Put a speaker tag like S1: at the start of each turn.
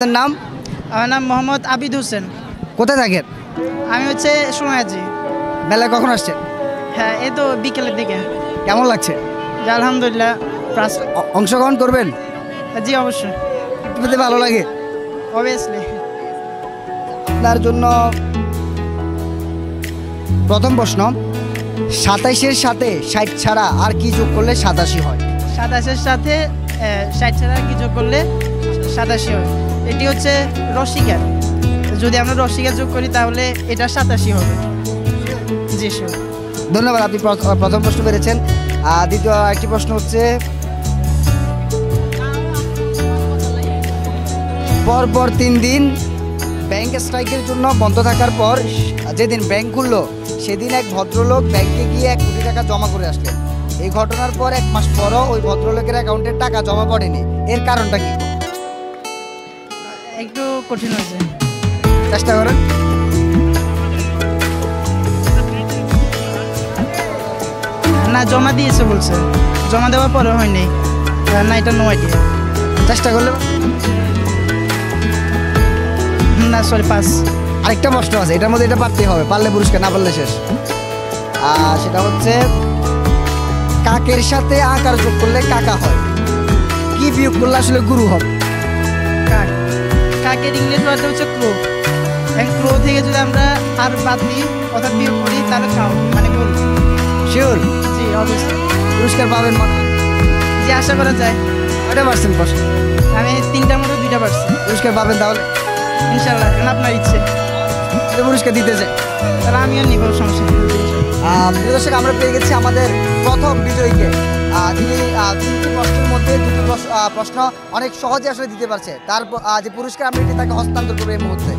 S1: আপনার নাম?
S2: আমার নাম মোহাম্মদ আবিদ হোসেন।
S1: কোথায় থাকেন?
S2: আমি হচ্ছে সোনাগাজী।
S1: মেলায় কখন আসছেন?
S2: হ্যাঁ, এই তো বিকেলের দিকে।
S1: কেমন লাগছে?
S2: জি, আলহামদুলিল্লাহ।
S1: অংশগ্রহণ করবেন?
S2: জি, অবশ্যই,
S1: পেতে ভালো লাগে
S2: অবভিয়াসলি।
S1: আপনার জন্য প্রথম প্রশ্ন, ২৭-এর সাথে ৬০ ছাড়া আর কি যোগ করলে ৮৭ হয়?
S2: ২৭-এর সাথে ৬০ ছাড়া কি যোগ করলে ৮৭ হয়? এটি হচ্ছে রসিকার। যদি আমরা রসিকার যোগ করি তাহলে এটা ৮৭ হবে। জি স্যার,
S1: ধন্যবাদ, আপনি প্রথম প্রশ্ন পেরেছেন। দ্বিতীয় একটি প্রশ্ন হচ্ছে, পরপর ৩ দিন ব্যাংক স্ট্রাইকের জন্য বন্ধ থাকার পর যেদিন ব্যাংক খুললো সেদিন এক ভদ্রলোক ব্যাংকে গিয়ে ১ কোটি টাকা জমা করে আসলেন। এই ঘটনার পর ১ মাস পরও ওই ভদ্রলোকের অ্যাকাউন্টে টাকা জমা পড়েনি, এর কারণটা কি?
S2: একটু কঠিন হয়েছে,
S1: চেষ্টা করেন।
S2: না জমা দিয়েছে বলছে, জমা দেওয়ার পরে হয়নি। না, এটা নো আইডিয়া।
S1: চেষ্টা করলে
S2: না, সরি, পাস।
S1: আরেকটা প্রশ্ন আছে, এটার মধ্যে এটা পারতেই হবে, পারলে পুরস্কার, না পারলে শেষ। সেটা হচ্ছে, কাকের সাথে আকার যোগ করলে কাকা হয়, কি বিয়োগ করলে আসলে গুরু হবে?
S2: কাক, কাকের ইংরেজি ওয়ার্ড হচ্ছে ক্রো। ক্রো থেকে যদি আমরা আর বাদ দিই অর্থাৎ বিয়োগ করি তাহলে খাও, মানে গরু।
S1: শিওর?
S2: জি, অবশ্যই।
S1: পুরস্কার পাবেন মনে হয়?
S2: জি, আশা করা যায়।
S1: কয়টা পারছেন প্রশ্ন?
S2: আমি 3টার মধ্যে 2টা পারছি।
S1: পুরস্কার পাবেন তাহলে?
S2: ইনশাল্লাহ, আপনার ইচ্ছে।
S1: পুরস্কার দিতে চাই,
S2: তাহলে আমিও নিব, সমস্যা নেই।
S1: প্রিয় দর্শক, আমরা পেয়ে গেছি আমাদের প্রথম বিজয়ীকে। যিনি 3টি প্রশ্নের মধ্যে 2টি প্রশ্ন অনেক সহজে আসলে দিতে পারছে। তার যে পুরস্কার আমরা এটি তাকে হস্তান্তর করবো এই মুহূর্তে।